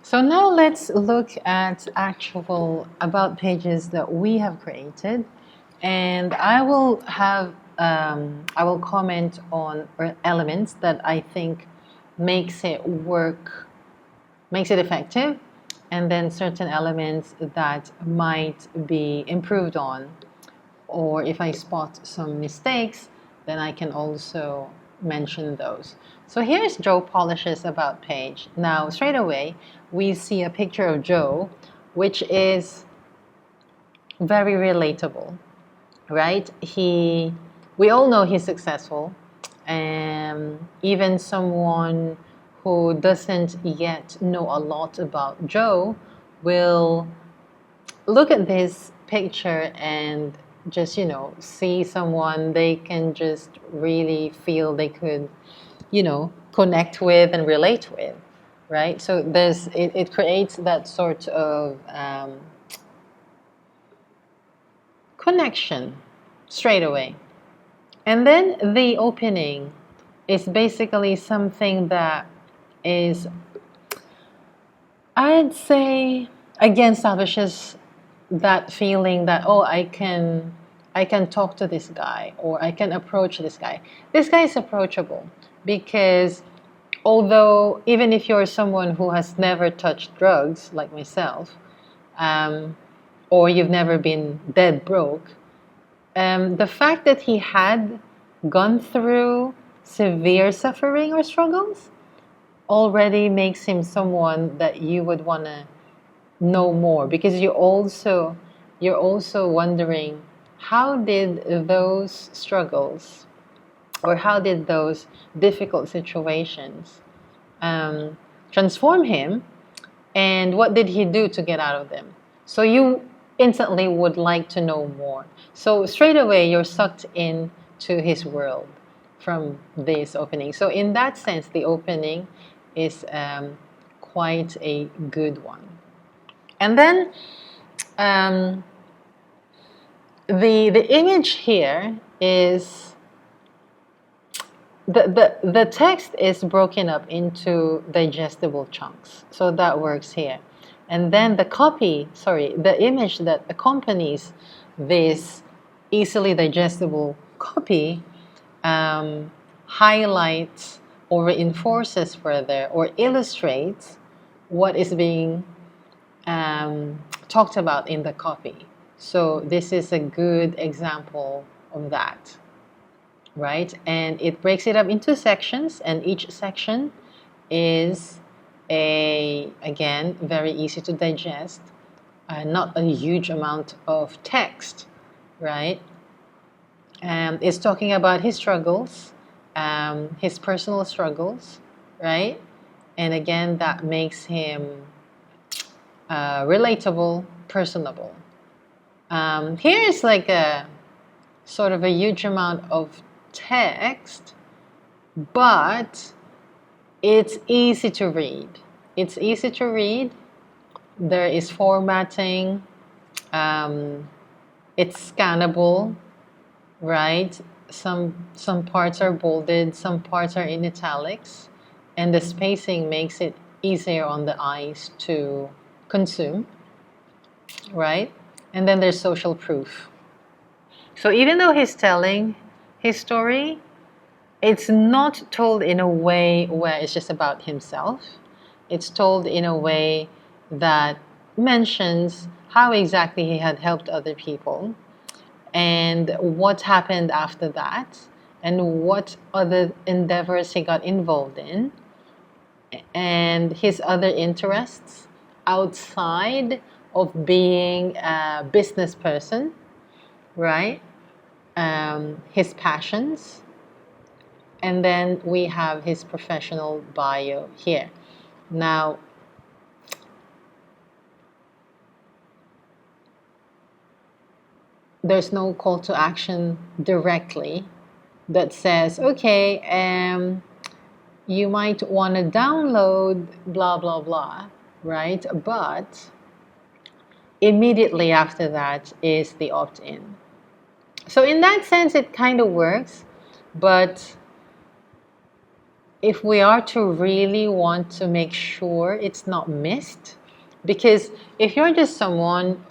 So now let's look at actual about pages that we have created, and I will comment on elements that I think makes it work, makes it effective, and then certain elements that might be improved on, or if I spot some mistakes, then I can also mention those. So here's Joe Polish's About page. Now, straight away, we see a picture of Joe, which is very relatable, right? We all know he's successful, and even someone who doesn't yet know a lot about Joe will look at this picture and just see someone they can just really feel they could connect with and relate with, right? So it creates that sort of connection straight away. And then the opening is basically something that is, I'd say, again, establishes that feeling that, oh, I can talk to this guy, or I can approach this guy. This guy is approachable because although even if you're someone who has never touched drugs like myself, um, or you've never been dead broke, the fact that he had gone through severe suffering or struggles already makes him someone that you would want to know more, because you're also wondering, how did those struggles, or how did those difficult situations um, transform him, and what did he do to get out of them? So you instantly would like to know more. So straight away you're sucked into his world from this opening. So in that sense, the opening is quite a good one. And then um, the image here is the text is broken up into digestible chunks, so that works here. And then the image that accompanies this easily digestible copy um, highlights or reinforces further or illustrates what is being talked about in the copy. So this is a good example of that, right? And it breaks it up into sections, and each section is again, very easy to digest, not a huge amount of text, right? It's talking about his struggles, his personal struggles, right? And again, that makes him relatable, personable. Here is like a sort of a huge amount of text, but it's easy to read. It's easy to read. There is formatting. It's scannable, right? Some parts are bolded, some parts are in italics, and the spacing makes it easier on the eyes to consume, right? And then there's social proof. So even though he's telling his story, it's not told in a way where it's just about himself. It's told in a way that mentions how exactly he had helped other people, and what happened after that, and what other endeavors he got involved in, and his other interests outside of being a business person, right? His passions, and then we have his professional bio here. Now, there's no call to action directly that says, okay, you might want to download blah, blah, blah, right? But immediately after that is the opt-in. So in that sense, it kind of works, but if we are to really want to make sure it's not missed, because if you're just someone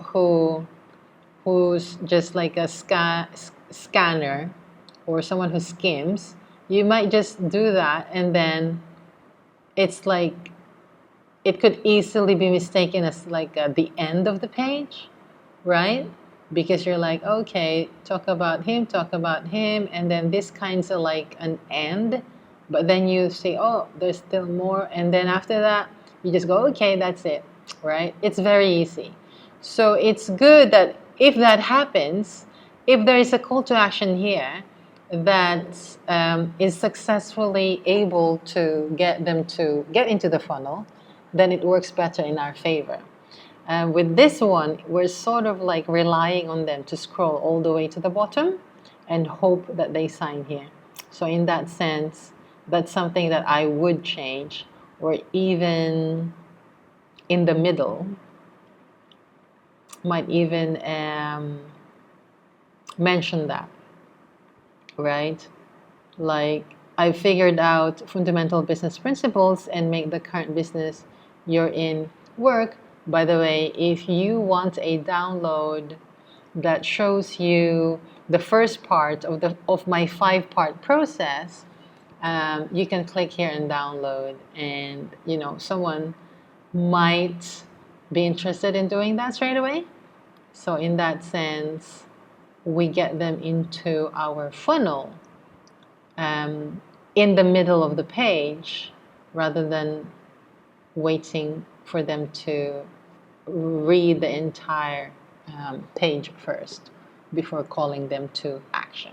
who's just like a scanner or someone who skims, you might just do that, and then it's like it could easily be mistaken as like the end of the page, right? Because you're like, okay, talk about him, and then this kind's of like an end, but then you say, oh, there's still more, and then after that, you just go, okay, that's it, right? It's very easy. So it's good that if that happens, if there is a call to action here that is successfully able to get them to get into the funnel, then it works better in our favor. With this one, we're sort of like relying on them to scroll all the way to the bottom and hope that they sign here. So in that sense, that's something that I would change, or even in the middle, might even mention that, right? Like, I figured out fundamental business principles and make the current business you're in work. By the way, if you want a download that shows you the first part of my 5-part process, you can click here and download, and someone might be interested in doing that straight away. So in that sense, we get them into our funnel in the middle of the page, rather than waiting for them to read the entire page first before calling them to action.